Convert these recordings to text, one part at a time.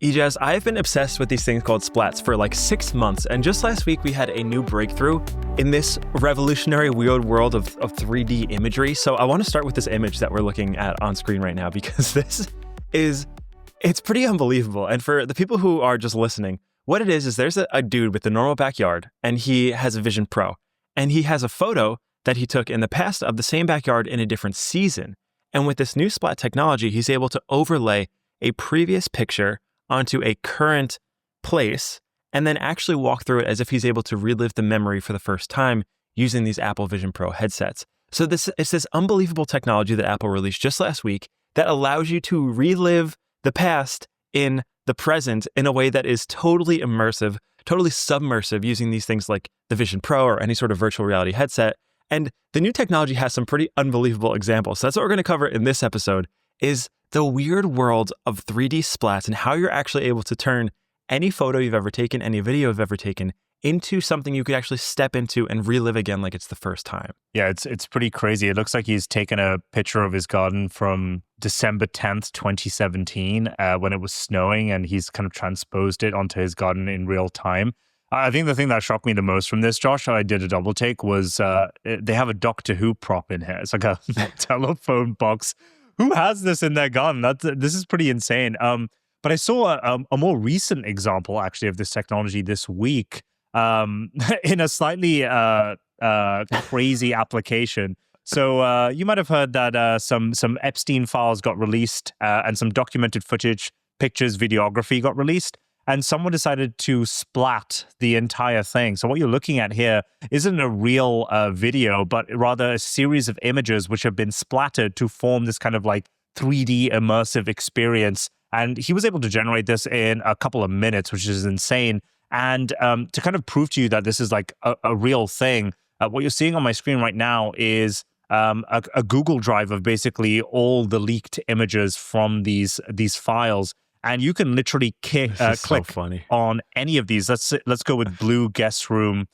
Ijaz, I've been obsessed with these things called Splats for like 6 months, and just last week we had a new breakthrough in this revolutionary weird world of 3D imagery. So I want to start with this image that we're looking at on screen right now, because it's pretty unbelievable. And for the people who are just listening, what it is there's a dude with a normal backyard, and he has a Vision Pro, and he has a photo that he took in the past of the same backyard in a different season. And with this new Splat technology, he's able to overlay a previous picture onto a current place and then actually walk through it as if he's able to relive the memory for the first time using these Apple Vision Pro headsets. So it's this unbelievable technology that Apple released just last week that allows you to relive the past in the present in a way that is totally immersive, totally submersive, using these things like the Vision Pro or any sort of virtual reality headset. And the new technology has some pretty unbelievable examples. So that's what we're going to cover in this episode, is the weird world of 3D splats and how you're actually able to turn any photo you've ever taken, any video you've ever taken, into something you could actually step into and relive again like it's the first time. Yeah, it's pretty crazy. It looks like he's taken a picture of his garden from December 10th, 2017, when it was snowing, and he's kind of transposed it onto his garden in real time. I think the thing that shocked me the most from this, Josh, I did a double take, was they have a Doctor Who prop in here. It's like a telephone box. Who has this in their garden? This is pretty insane. But I saw a more recent example, actually, of this technology this week in a slightly crazy application. So you might have heard that some Epstein files got released and some documented footage, pictures, videography got released. And someone decided to splat the entire thing. So what you're looking at here isn't a real video, but rather a series of images which have been splattered to form this kind of like 3D immersive experience. And he was able to generate this in a couple of minutes, which is insane. And to kind of prove to you that this is like a real thing, what you're seeing on my screen right now is a Google Drive of basically all the leaked images from these files. And you can literally click on any of these. Let's go with Blue Guest Room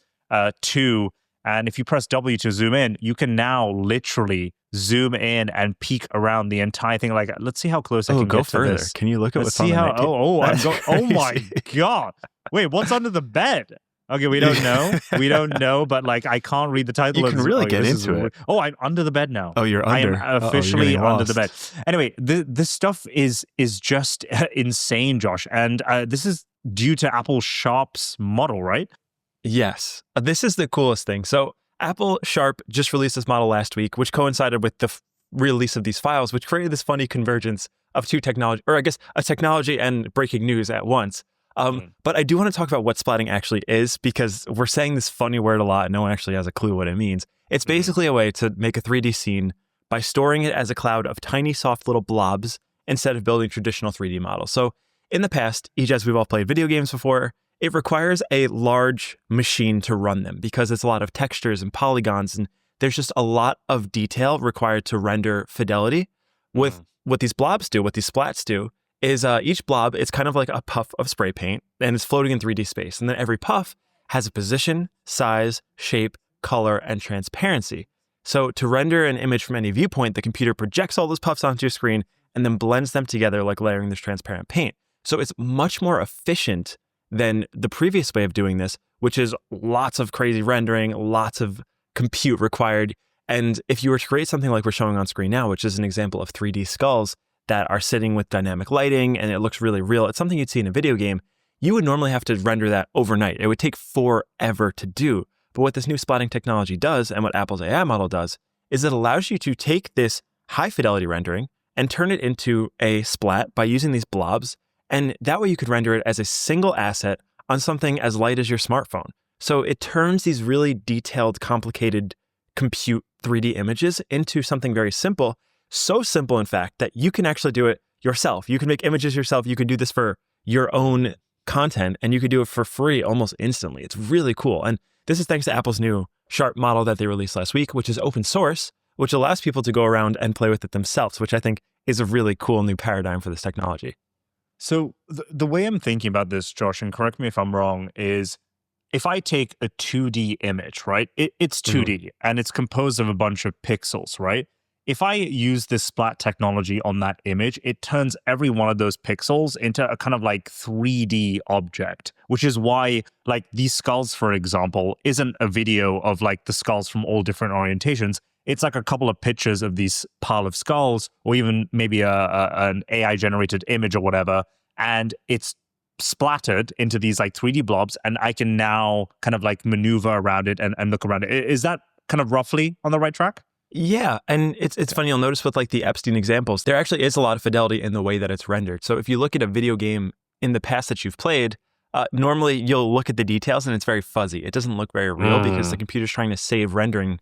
2. And if you press W to zoom in, you can now literally zoom in and peek around the entire thing. Like, let's see how close I can go get further. to this. Can you look at let's what's see on the how? Oh my God! Wait, what's under the bed? Okay, we don't know. We don't know, but like I can't read the title. You can really get into it. Oh, I'm under the bed now. Oh, you're under. I am officially under the bed. Anyway, this stuff is just insane, Josh. And this is due to Apple Sharp's model, right? Yes. This is the coolest thing. So Apple Sharp just released this model last week, which coincided with the release of these files, which created this funny convergence of two technology, or I guess a technology and breaking news at once. But I do want to talk about what splatting actually is, because we're saying this funny word a lot and no one actually has a clue what it means. It's basically a way to make a 3D scene by storing it as a cloud of tiny, soft little blobs instead of building traditional 3D models. So in the past, Ijaz, we've all played video games before. It requires a large machine to run them because it's a lot of textures and polygons, and there's just a lot of detail required to render fidelity. With what these blobs do, what these splats do, is each blob, it's kind of like a puff of spray paint, and it's floating in 3D space. And then every puff has a position, size, shape, color, and transparency. So to render an image from any viewpoint, the computer projects all those puffs onto your screen and then blends them together like layering this transparent paint. So it's much more efficient than the previous way of doing this, which is lots of crazy rendering, lots of compute required. And if you were to create something like we're showing on screen now, which is an example of 3D skulls that are sitting with dynamic lighting and it looks really real, it's something you'd see in a video game, you would normally have to render that overnight. It would take forever to do. But what this new splatting technology does, and what Apple's AI model does, is it allows you to take this high fidelity rendering and turn it into a splat by using these blobs. And that way you could render it as a single asset on something as light as your smartphone. So it turns these really detailed, complicated compute 3D images into something very simple. So simple, in fact, that you can actually do it yourself. You can make images yourself. You can do this for your own content, and you can do it for free almost instantly. It's really cool. And this is thanks to Apple's new Sharp model that they released last week, which is open source, which allows people to go around and play with it themselves, which I think is a really cool new paradigm for this technology. So the way I'm thinking about this, Josh, and correct me if I'm wrong, is if I take a 2D image, right? It's 2D and it's composed of a bunch of pixels, right? if I use this splat technology on that image, it turns every one of those pixels into a kind of like 3D object, which is why like these skulls, for example, isn't a video of like the skulls from all different orientations. It's like a couple of pictures of these pile of skulls, or even maybe an AI generated image or whatever. And it's splattered into these like 3D blobs. And I can now kind of like maneuver around it and look around it. Is that kind of roughly on the right track? Yeah, and it's funny, you'll notice with like the Epstein examples, there actually is a lot of fidelity in the way that it's rendered. So if you look at a video game in the past that you've played, normally you'll look at the details and it's very fuzzy. It doesn't look very real because the computer's trying to save rendering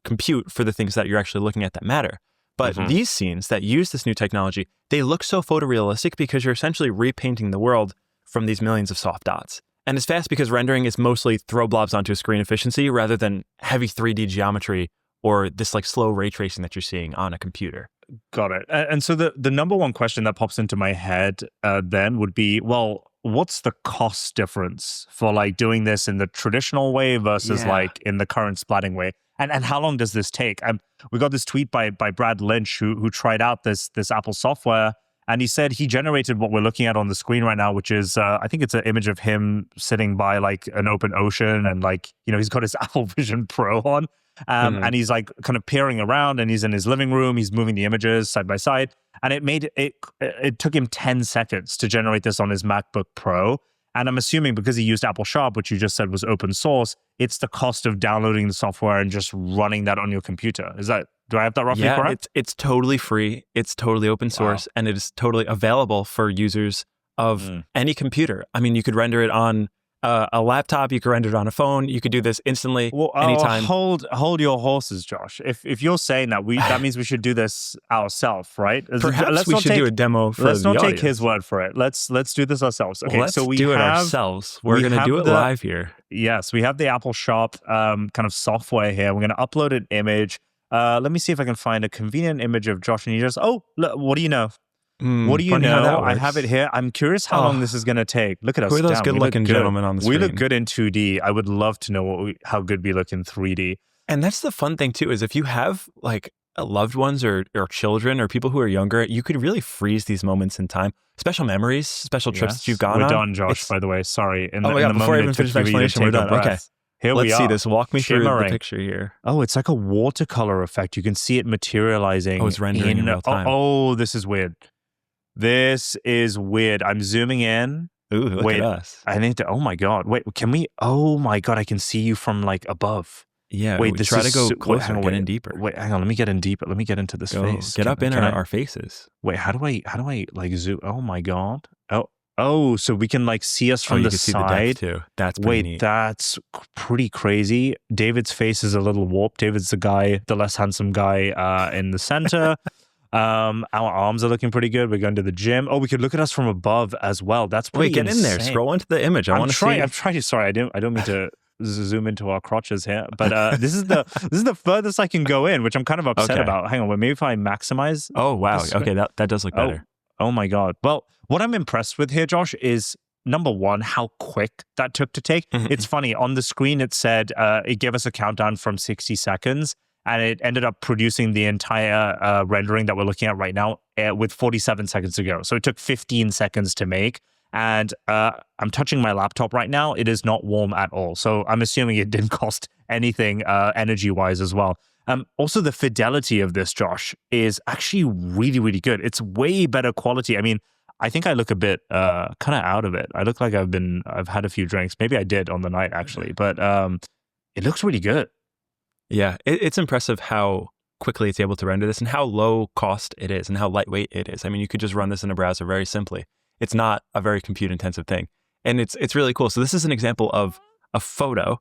compute for the things that you're actually looking at that matter. But these scenes that use this new technology, they look so photorealistic because you're essentially repainting the world from these millions of soft dots. And it's fast because rendering is mostly throw blobs onto a screen efficiency rather than heavy 3D geometry or this like slow ray tracing that you're seeing on a computer. Got it. And so the number one question that pops into my head then would be, well, what's the cost difference for like doing this in the traditional way versus like in the current splatting way? And how long does this take? We got this tweet by Brad Lynch who tried out this Apple software, and he said he generated what we're looking at on the screen right now, which is I think it's an image of him sitting by like an open ocean, and like, you know, he's got his Apple Vision Pro on. And he's like kind of peering around, and he's in his living room. He's moving the images side by side, and it took him 10 seconds to generate this on his MacBook Pro. And I'm assuming because he used Apple Sharp, which you just said was open source, it's the cost of downloading the software and just running that on your computer. Do I have that roughly correct? It's totally free. It's totally open source, and it is totally available for users of any computer. I mean, you could render it on a laptop, you could render it on a phone, you could do this instantly, anytime. Hold your horses, Josh. If you're saying that, that means we should do this ourselves, right? Perhaps we should do a demo for the audience. Let's not take his word for it. Let's do this ourselves. Okay, let's do it ourselves. We're going to do it live here. Yes, we have the Apple Shop kind of software here. We're going to upload an image. Let me see if I can find a convenient image of Josh, and he just, look, what do you know? What do you know? I have it here. I'm curious how long this is going to take. Look at us. Who are those good-looking gentlemen on the screen? We look good in 2D. I would love to know how good we look in 3D. And that's the fun thing, too, is if you have like loved ones or children or people who are younger, you could really freeze these moments in time. Special memories, special trips that you've gone on. We're done, Josh, by the way. Sorry. Before I even finish my explanation, we're done. Okay. Here Let's see this. Walk me through the picture here. Oh, it's like a watercolor effect. You can see it materializing. Oh, it's rendering in real time. Oh, this is weird. This is weird. I'm zooming in. Ooh, look at us. I need to, oh my God. Wait, can we? Oh my God, I can see you from like above. Yeah, wait, try to go closer, get in deeper. Wait, hang on, let me get in deeper. Let me get into this face. Get up in our faces. Wait, how do I like zoom? Oh my God. Oh, so we can like see us from the side. See the depth too. That's pretty neat. That's pretty crazy. David's face is a little warped. David's the less handsome guy in the center. Our arms are looking pretty good. We're going to the gym. Oh, we could look at us from above as well. That's pretty Wait, get in there. Scroll into the image. I want to see. I'm trying to. Sorry, I don't mean to zoom into our crotches here, but this is the furthest I can go in, which I'm kind of upset about. Hang on, maybe if I maximize. Oh wow. Okay, that does look better. Oh my God. Well, what I'm impressed with here, Josh, is number one, how quick that took to take. It's funny. On the screen, it said it gave us a countdown from 60 seconds. And it ended up producing the entire rendering that we're looking at right now with 47 seconds to go. So it took 15 seconds to make. And I'm touching my laptop right now. It is not warm at all. So I'm assuming it didn't cost anything energy-wise as well. Also, the fidelity of this, Josh, is actually really, really good. It's way better quality. I mean, I think I look a bit kind of out of it. I look like I've had a few drinks. Maybe I did on the night, actually. But it looks really good. Yeah, it's impressive how quickly it's able to render this and how low cost it is and how lightweight it is. I mean, you could just run this in a browser very simply. It's not a very compute intensive thing. And it's really cool. So this is an example of a photo.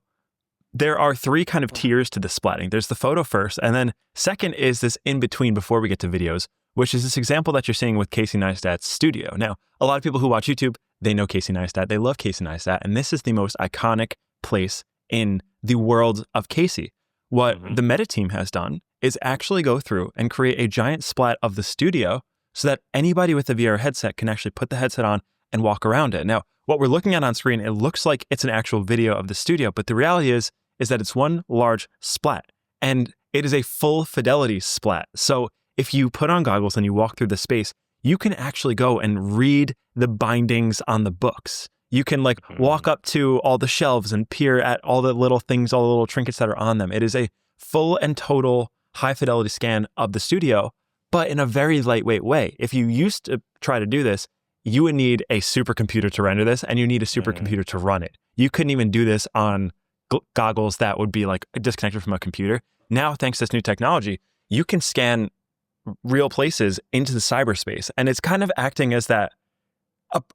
There are three kind of tiers to the splatting. There's the photo first, and then second is this in between before we get to videos, which is this example that you're seeing with Casey Neistat's studio. Now, a lot of people who watch YouTube, they know Casey Neistat. They love Casey Neistat. And this is the most iconic place in the world of Casey. What the Meta team has done is actually go through and create a giant splat of the studio so that anybody with a VR headset can actually put the headset on and walk around it. Now, what we're looking at on screen, it looks like it's an actual video of the studio, but the reality is that it's one large splat. And it is a full fidelity splat. So if you put on goggles and you walk through the space, you can actually go and read the bindings on the books. You can like walk up to all the shelves and peer at all the little things, all the little trinkets that are on them. It is a full and total high fidelity scan of the studio, but in a very lightweight way. If you used to try to do this, you would need a supercomputer to render this, and you need a supercomputer to run it. You couldn't even do this on goggles that would be like disconnected from a computer. Now, thanks to this new technology, you can scan real places into the cyberspace. And it's kind of acting as that,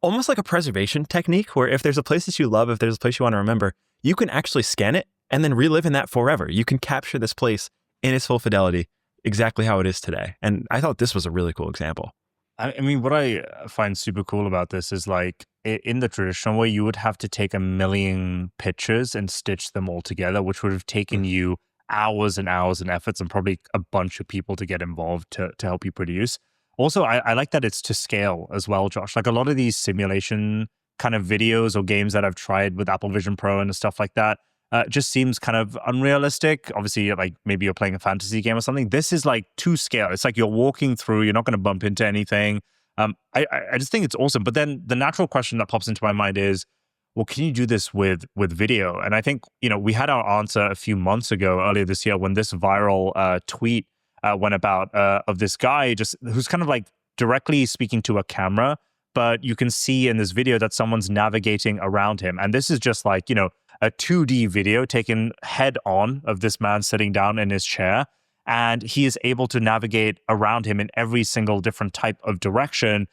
almost like a preservation technique, where if there's a place that you love, if there's a place you want to remember, you can actually scan it and then relive in that forever. You can capture this place in its full fidelity, exactly how it is today. And I thought this was a really cool example. I mean, what I find super cool about this is like in the traditional way, you would have to take 1 million pictures and stitch them all together, which would have taken you hours and hours and efforts and probably a bunch of people to get involved to help you produce. Also, I like that it's to scale as well, Josh. Like a lot of these simulation kind of videos or games that I've tried with Apple Vision Pro and stuff like that, just seems kind of unrealistic. Obviously, like maybe you're playing a fantasy game or something. This is like to scale. It's like you're walking through, you're not going to bump into anything. I just think it's awesome. But then the natural question that pops into my mind is, well, can you do this with video? And I think, we had our answer a few months ago, earlier this year, when this viral tweet went about of this guy who's kind of like directly speaking to a camera, but you can see in this video that someone's navigating around him. And this is just like, a 2D video taken head on of this man sitting down in his chair. And he is able to navigate around him in every single different type of direction.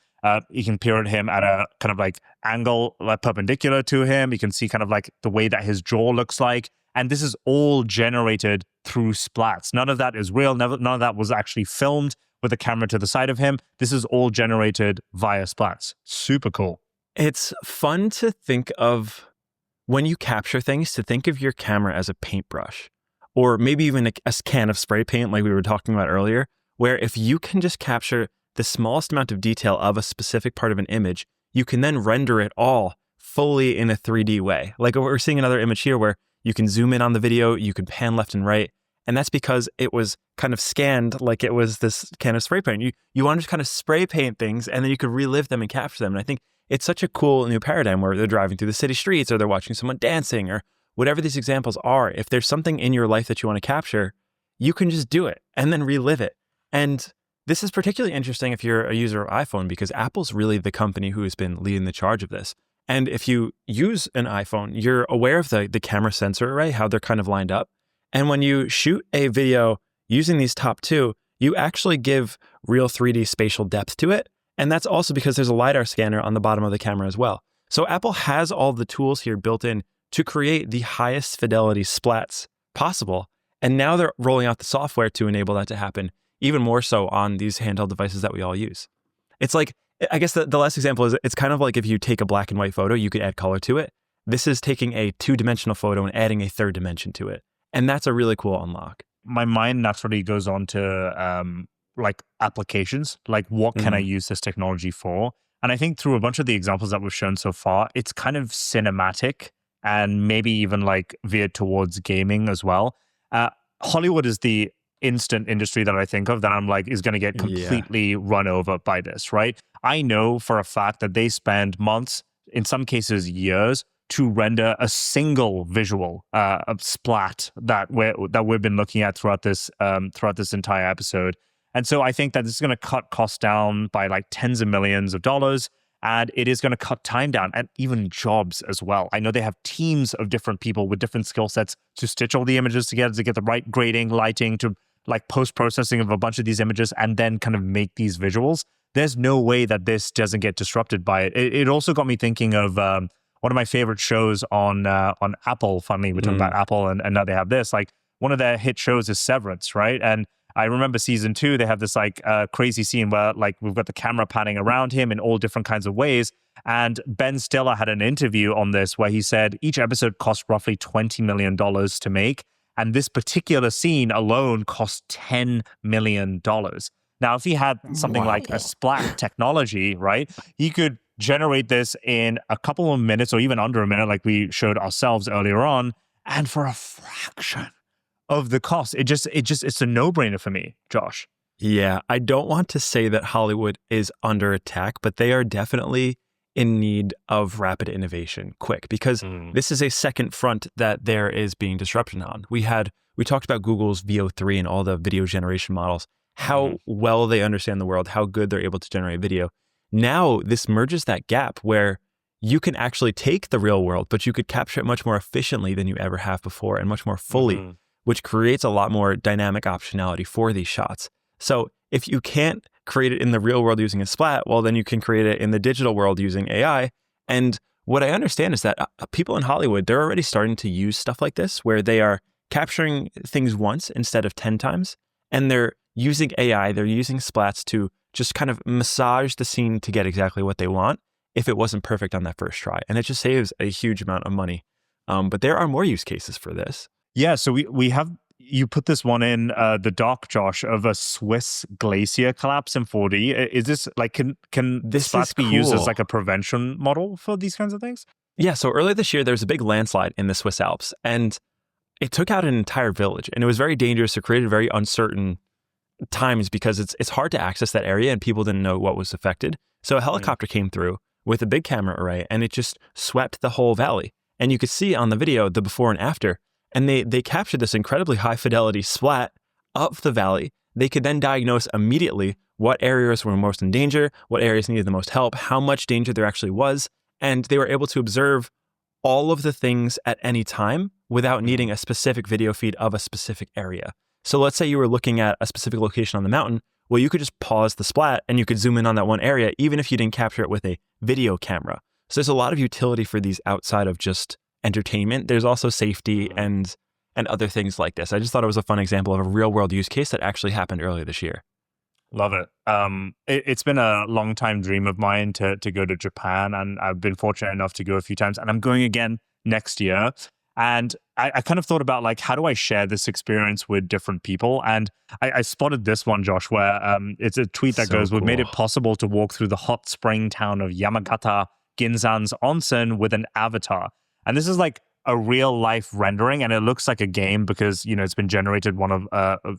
You can peer at him at a kind of like angle like perpendicular to him. You can see kind of like the way that his jaw looks like. And this is all generated through splats. None of that is real. None of that was actually filmed with a camera to the side of him. This is all generated via splats. Super cool. It's fun to think of when you capture things, to think of your camera as a paintbrush, or maybe even a can of spray paint like we were talking about earlier, where if you can just capture the smallest amount of detail of a specific part of an image, you can then render it all fully in a 3D way. Like we're seeing another image here where you can zoom in on the video, you can pan left and right, and that's because it was kind of scanned like it was this can of spray paint. You want to kind of spray paint things, and then you could relive them and capture them. And I think it's such a cool new paradigm where they're driving through the city streets, or they're watching someone dancing, or whatever these examples are. If there's something in your life that you want to capture, you can just do it and then relive it. And this is particularly interesting if you're a user of iPhone, because Apple's really the company who has been leading the charge of this. And if you use an iPhone, you're aware of the camera sensor array, how they're kind of lined up. And when you shoot a video using these top two, you actually give real 3D spatial depth to it. And that's also because there's a LiDAR scanner on the bottom of the camera as well. So Apple has all the tools here built in to create the highest fidelity splats possible. And now they're rolling out the software to enable that to happen even more so on these handheld devices that we all use. It's like, I guess the last example is, it's kind of like if you take a black and white photo, you could add color to it. This is taking a 2-dimensional photo and adding a third dimension to it. And that's a really cool unlock. My mind naturally goes on to like applications, like what can I use this technology for? And I think through a bunch of the examples that we've shown so far, it's kind of cinematic and maybe even like veered towards gaming as well. Hollywood is the instant industry that I think of that I'm like is going to get completely run over by this, right? I know for a fact that they spend months, in some cases years, to render a single visual of Splat that we've been looking at throughout this entire episode. And so I think that this is going to cut costs down by like tens of millions of dollars, and it is going to cut time down and even jobs as well. I know they have teams of different people with different skill sets to stitch all the images together, to get the right grading, lighting, to like post-processing of a bunch of these images and then kind of make these visuals. There's no way that this doesn't get disrupted by it. It also got me thinking of one of my favorite shows on Apple. Funny, we're talking about Apple, and now they have this. Like one of their hit shows is Severance, right? And I remember season 2, they have this like crazy scene where like we've got the camera panning around him in all different kinds of ways. And Ben Stiller had an interview on this where he said each episode cost roughly $20 million to make. And this particular scene alone cost $10 million. Now, if he had something like a Splat technology, right, he could generate this in a couple of minutes or even under a minute, like we showed ourselves earlier on, and for a fraction of the cost. It's a no-brainer for me, Josh. Yeah, I don't want to say that Hollywood is under attack, but they are definitely in need of rapid innovation, quick, because this is a second front that there is being disruption on. We talked about Google's VO3 and all the video generation models, how well they understand the world, how good they're able to generate video. Now, this merges that gap where you can actually take the real world, but you could capture it much more efficiently than you ever have before and much more fully, which creates a lot more dynamic optionality for these shots. So if you can't create it in the real world using a splat, well, then you can create it in the digital world using AI. And what I understand is that people in Hollywood, they're already starting to use stuff like this, where they are capturing things once instead of 10 times. And they're using AI, they're using splats to just kind of massage the scene to get exactly what they want if it wasn't perfect on that first try. And it just saves a huge amount of money. But there are more use cases for this. Yeah, so we have, you put this one in the doc, Josh, of a Swiss glacier collapse in 4D. Is this like, can this Splats be used as like a prevention model for these kinds of things? Yeah, so earlier this year, there was a big landslide in the Swiss Alps, and it took out an entire village. And it was very dangerous. It created very uncertain times because it's hard to access that area and people didn't know what was affected. So a helicopter came through with a big camera array, and it just swept the whole valley. And you could see on the video the before and after. And they captured this incredibly high fidelity splat of the valley. They could then diagnose immediately what areas were most in danger, what areas needed the most help, how much danger there actually was. And they were able to observe all of the things at any time without needing a specific video feed of a specific area. So let's say you were looking at a specific location on the mountain. Well, you could just pause the splat and you could zoom in on that one area, even if you didn't capture it with a video camera. So there's a lot of utility for these outside of just entertainment. There's also safety and other things like this. I just thought it was a fun example of a real world use case that actually happened earlier this year. Love it. It's been a long time dream of mine to go to Japan, and I've been fortunate enough to go a few times, and I'm going again next year. And I kind of thought about like, how do I share this experience with different people? And I spotted this one, Josh, where it's a tweet that goes, "We've made it possible to walk through the hot spring town of Yamagata Ginzan's onsen with an avatar." And this is like a real life rendering, and it looks like a game because, you know, it's been generated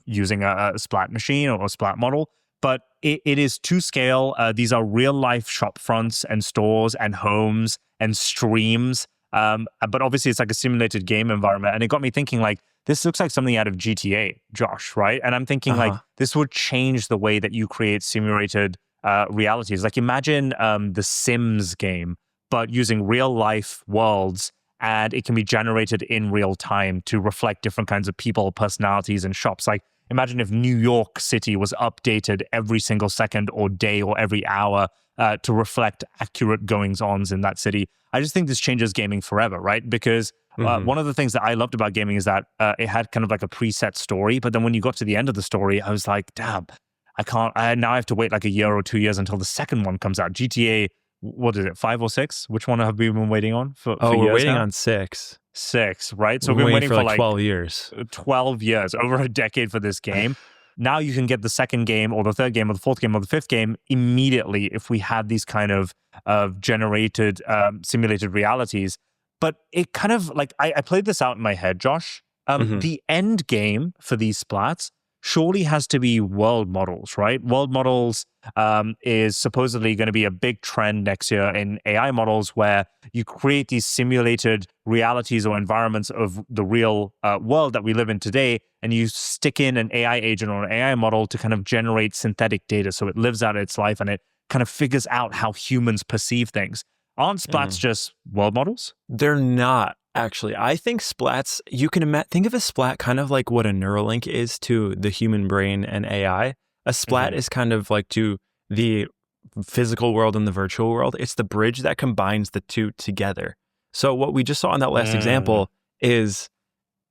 using a Splat machine or a Splat model. But it is to scale. These are real life shop fronts and stores and homes and streams. But obviously it's like a simulated game environment. And it got me thinking, like, this looks like something out of GTA, Josh, right? And I'm thinking like, this would change the way that you create simulated realities. Like, imagine the Sims game, but using real life worlds, and it can be generated in real time to reflect different kinds of people, personalities, and shops. Like, imagine if New York City was updated every single second or day or every hour to reflect accurate goings-ons in that city. I just think this changes gaming forever, right? Because one of the things that I loved about gaming is that it had kind of like a preset story, but then when you got to the end of the story, I was like, damn, now I have to wait like a year or 2 years until the second one comes out. GTA, what is it, 5 or 6? Which one have we been waiting on for years we're waiting now? on 6. 6, right? So we've been waiting for like 12 years. 12 years, over a decade for this game. Now you can get the second game or the third game or the fourth game or the fifth game immediately if we had these kind of generated simulated realities. But it kind of like, I played this out in my head, Josh. The end game for these splats surely has to be world models, right? World models is supposedly going to be a big trend next year in AI models, where you create these simulated realities or environments of the real world that we live in today, and you stick in an AI agent or an AI model to kind of generate synthetic data so it lives out its life and it kind of figures out how humans perceive things. Aren't splats just world models? They're not. Actually, I think splats, you can think of a splat kind of like what a Neuralink is to the human brain and AI. A splat is kind of like to the physical world and the virtual world. It's the bridge that combines the two together. So what we just saw in that last example is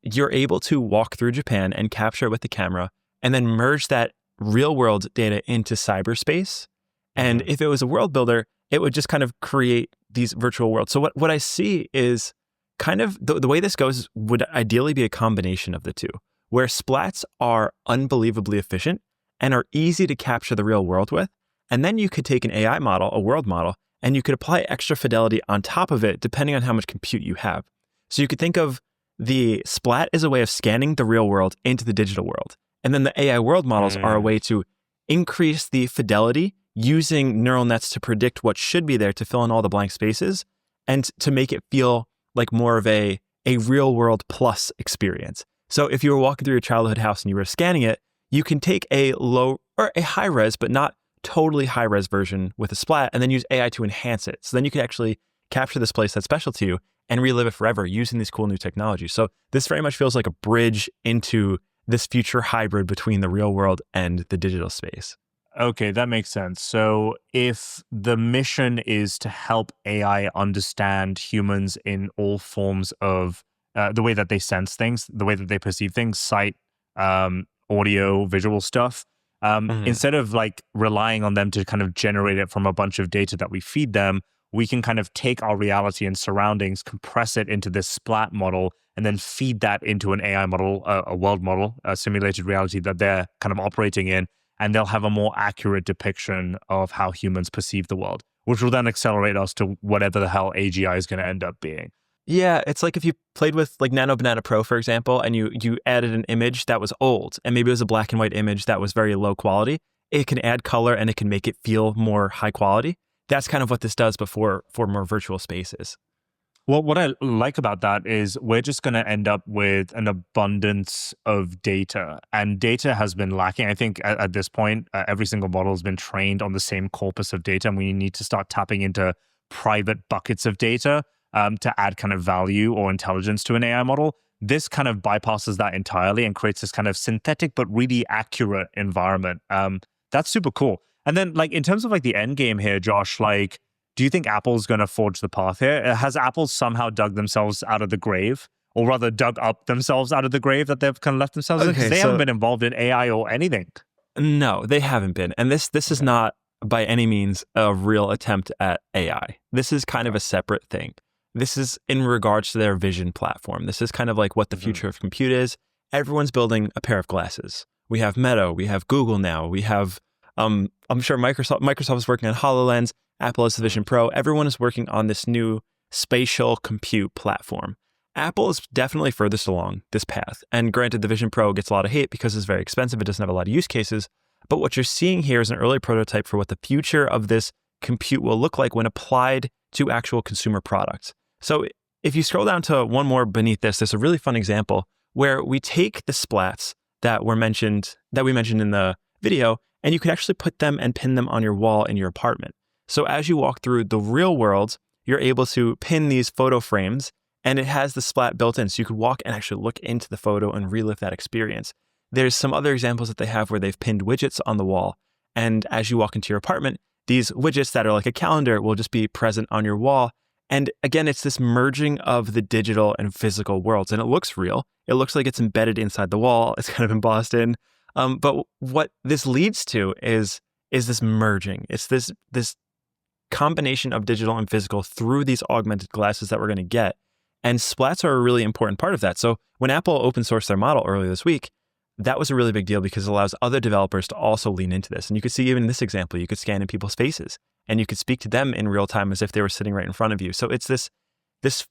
you're able to walk through Japan and capture it with the camera and then merge that real world data into cyberspace. And if it was a world builder, it would just kind of create these virtual worlds. So what I see is kind of the way this goes would ideally be a combination of the two, where splats are unbelievably efficient and are easy to capture the real world with. And then you could take an AI model, a world model, and you could apply extra fidelity on top of it, depending on how much compute you have. So you could think of The Splat is a way of scanning the real world into the digital world. And then the AI world models are a way to increase the fidelity using neural nets to predict what should be there to fill in all the blank spaces and to make it feel like more of a real world plus experience. So if you were walking through your childhood house and you were scanning it, you can take a low or a high res, but not totally high res version with a Splat and then use AI to enhance it. So then you can actually capture this place that's special to you and relive it forever using these cool new technologies. So this very much feels like a bridge into this future hybrid between the real world and the digital space. Okay, that makes sense. So if the mission is to help AI understand humans in all forms of the way that they sense things, the way that they perceive things, sight, audio, visual stuff, instead of like relying on them to kind of generate it from a bunch of data that we feed them, we can kind of take our reality and surroundings, compress it into this Splat model, and then feed that into an AI model, a world model, a simulated reality that they're kind of operating in, and they'll have a more accurate depiction of how humans perceive the world, which will then accelerate us to whatever the hell AGI is going to end up being. Yeah, it's like if you played with like Nano Banana Pro, for example, and you added an image that was old, and maybe it was a black and white image that was very low quality. It can add color and it can make it feel more high quality. That's kind of what this does for more virtual spaces. Well, what I like about that is we're just going to end up with an abundance of data, and data has been lacking. I think at this point, every single model has been trained on the same corpus of data, and we need to start tapping into private buckets of data to add kind of value or intelligence to an AI model. This kind of bypasses that entirely and creates this kind of synthetic but really accurate environment. That's super cool. And then, like, in terms of like the end game here, Josh, like, do you think Apple's going to forge the path here? Has Apple somehow dug themselves out of the grave, or rather dug up themselves out of the grave that they've kind of left themselves in? Because they haven't been involved in AI or anything. No, they haven't been. And this is not by any means a real attempt at AI. This is kind of a separate thing. This is in regards to their vision platform. This is kind of like what the future of compute is. Everyone's building a pair of glasses. We have Meta, we have Google now, we have I'm sure Microsoft is working on HoloLens, Apple has the Vision Pro. Everyone is working on this new spatial compute platform. Apple is definitely furthest along this path. And granted, the Vision Pro gets a lot of hate because it's very expensive. It doesn't have a lot of use cases. But what you're seeing here is an early prototype for what the future of this compute will look like when applied to actual consumer products. So if you scroll down to one more beneath this, there's a really fun example where we take the Splats that we mentioned in the video, and you can actually put them and pin them on your wall in your apartment. So as you walk through the real world, you're able to pin these photo frames, and it has the Splat built in. So you could walk and actually look into the photo and relive that experience. There's some other examples that they have where they've pinned widgets on the wall. And as you walk into your apartment, these widgets that are like a calendar will just be present on your wall. And again, it's this merging of the digital and physical worlds. And it looks real. It looks like it's embedded inside the wall. It's kind of embossed in. But what this leads to is this merging. It's this combination of digital and physical through these augmented glasses that we're going to get. And Splats are a really important part of that. So when Apple open sourced their model earlier this week, that was a really big deal because it allows other developers to also lean into this. And you could see even in this example, you could scan in people's faces and you could speak to them in real time as if they were sitting right in front of you. So it's this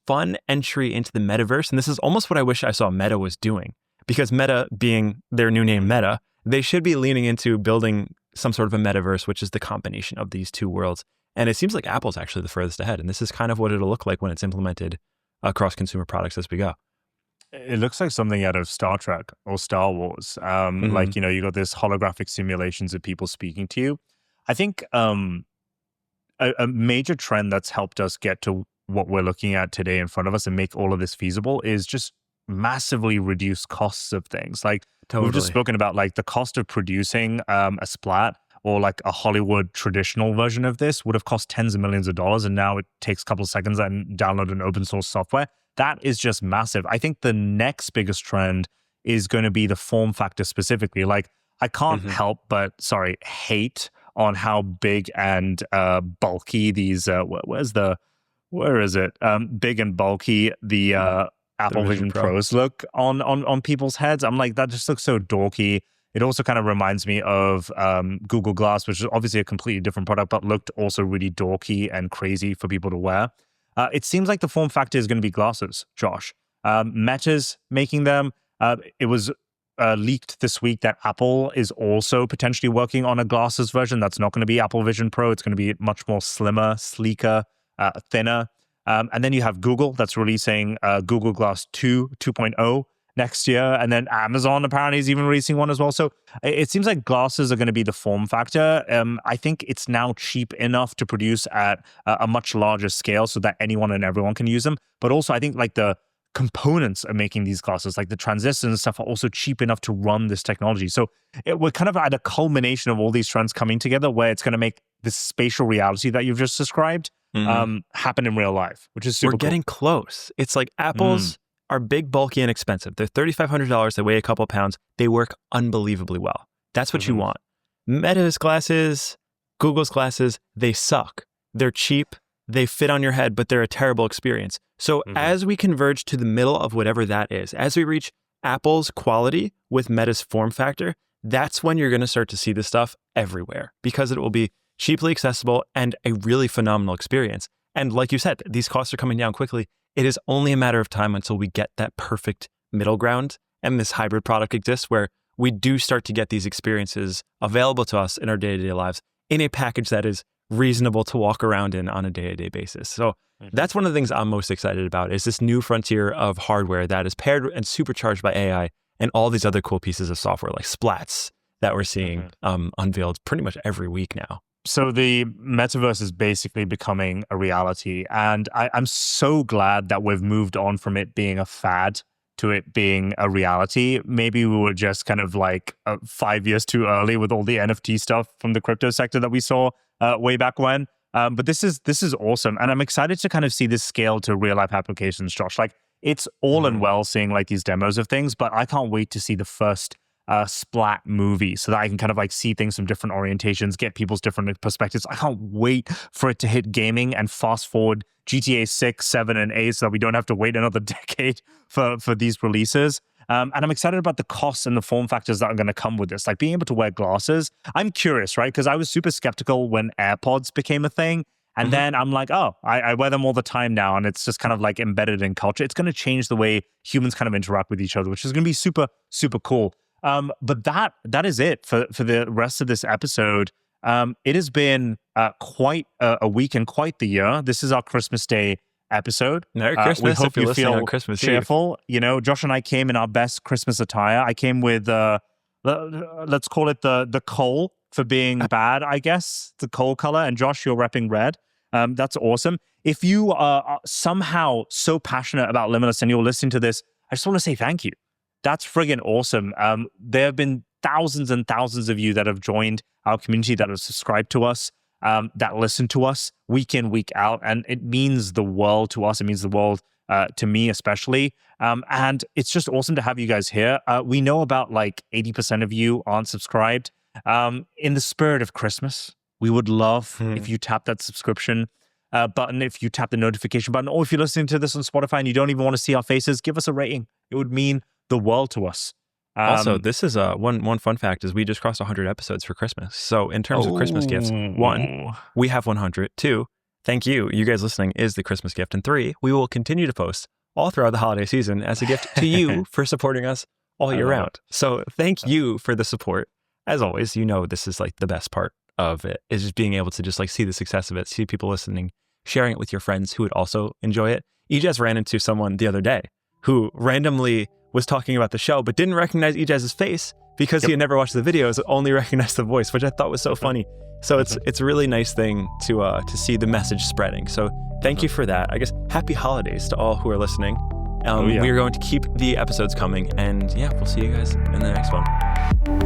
fun entry into the metaverse. And this is almost what I wish I saw Meta was doing, because Meta, being their new name Meta, they should be leaning into building some sort of a metaverse, which is the combination of these two worlds. And it seems like Apple's actually the furthest ahead. And this is kind of what it'll look like when it's implemented across consumer products as we go. It looks like something out of Star Trek or Star Wars. Like, you got this holographic simulations of people speaking to you. I think a major trend that's helped us get to what we're looking at today in front of us and make all of this feasible is just massively reduce costs of things. Like we've just spoken about, like the cost of producing a Splat or like a Hollywood traditional version of this would have cost tens of millions of dollars. And now it takes a couple of seconds and download an open source software. That is just massive. I think the next biggest trend is going to be the form factor specifically. Like I can't help but, hate on how big and bulky these, where is it? Big and bulky the Apple Vision Pros look on people's heads. I'm like, that just looks so dorky. It also kind of reminds me of Google Glass, which is obviously a completely different product, but looked also really dorky and crazy for people to wear. It seems like the form factor is going to be glasses, Josh. Meta's making them. It was leaked this week that Apple is also potentially working on a glasses version that's not going to be Apple Vision Pro. It's going to be much more slimmer, sleeker, thinner. And then you have Google that's releasing Google Glass 2.0 next year. And then Amazon apparently is even releasing one as well. So it seems like glasses are going to be the form factor. I think it's now cheap enough to produce at a much larger scale so that anyone and everyone can use them. But also I think like the components of making these glasses, like the transistors and stuff, are also cheap enough to run this technology. So we're kind of at a culmination of all these trends coming together where it's going to make this spatial reality that you've just described happen in real life, which is super We're getting close. It's like Apple's are big, bulky, and expensive. They're $3,500. They weigh a couple pounds. They work unbelievably well. That's what you want. Meta's glasses, Google's glasses, they suck. They're cheap. They fit on your head, but they're a terrible experience. So as we converge to the middle of whatever that is, as we reach Apple's quality with Meta's form factor, that's when you're going to start to see this stuff everywhere because it will be cheaply accessible and a really phenomenal experience. And like you said, these costs are coming down quickly. It is only a matter of time until we get that perfect middle ground and this hybrid product exists where we do start to get these experiences available to us in our day-to-day lives in a package that is reasonable to walk around in on a day-to-day basis. So that's one of the things I'm most excited about is this new frontier of hardware that is paired and supercharged by AI and all these other cool pieces of software like Splats that we're seeing unveiled pretty much every week now. So the metaverse is basically becoming a reality. And I'm so glad that we've moved on from it being a fad to it being a reality. Maybe we were just kind of like 5 years too early with all the NFT stuff from the crypto sector that we saw way back when. But this is awesome. And I'm excited to kind of see this scale to real life applications, Josh. Like it's all and well seeing like these demos of things, but I can't wait to see the first Splat movie so that I can kind of like see things from different orientations, get people's different perspectives. I can't wait for it to hit gaming and fast forward GTA 6, 7, and 8 so that we don't have to wait another decade for these releases. And I'm excited about the costs and the form factors that are going to come with this, like being able to wear glasses. I'm curious, right? Because I was super skeptical when AirPods became a thing. And then I'm like, oh, I wear them all the time now. And it's just kind of like embedded in culture. It's going to change the way humans kind of interact with each other, which is going to be super, super cool. But that is it for the rest of this episode. It has been quite a week and quite the year. This is our Christmas Day episode. Merry Christmas. We hope if you're you listening feel on Christmas cheerful. You know, Josh and I came in our best Christmas attire. I came with, let's call it the coal for being bad, I guess. The coal color. And Josh, you're repping red. That's awesome. If you are somehow so passionate about Limitless and you're listening to this, I just want to say thank you. That's friggin' awesome. There have been thousands and thousands of you that have joined our community, that have subscribed to us, that listen to us week in, week out. And it means the world to us. It means the world to me especially. And it's just awesome to have you guys here. We know about like 80% of you aren't subscribed. In the spirit of Christmas, we would love if you tap that subscription button, if you tap the notification button, or if you're listening to this on Spotify and you don't even want to see our faces, give us a rating. It would mean the world to us. Also, this is one fun fact is we just crossed 100 episodes for Christmas. So in terms of Christmas gifts, 1, we have 100. 2, thank you. You guys listening is the Christmas gift. And 3, we will continue to post all throughout the holiday season as a gift to you for supporting us all year round. So thank you for the support. As always, you know, this is like the best part of it is just being able to just like see the success of it, see people listening, sharing it with your friends who would also enjoy it. Ijaz ran into someone the other day who randomly was talking about the show, but didn't recognize Ijaz's face because he had never watched the videos, only recognized the voice, which I thought was so funny. So it's a really nice thing to see the message spreading. So thank you for that. I guess happy holidays to all who are listening. We are going to keep the episodes coming, and yeah, we'll see you guys in the next one.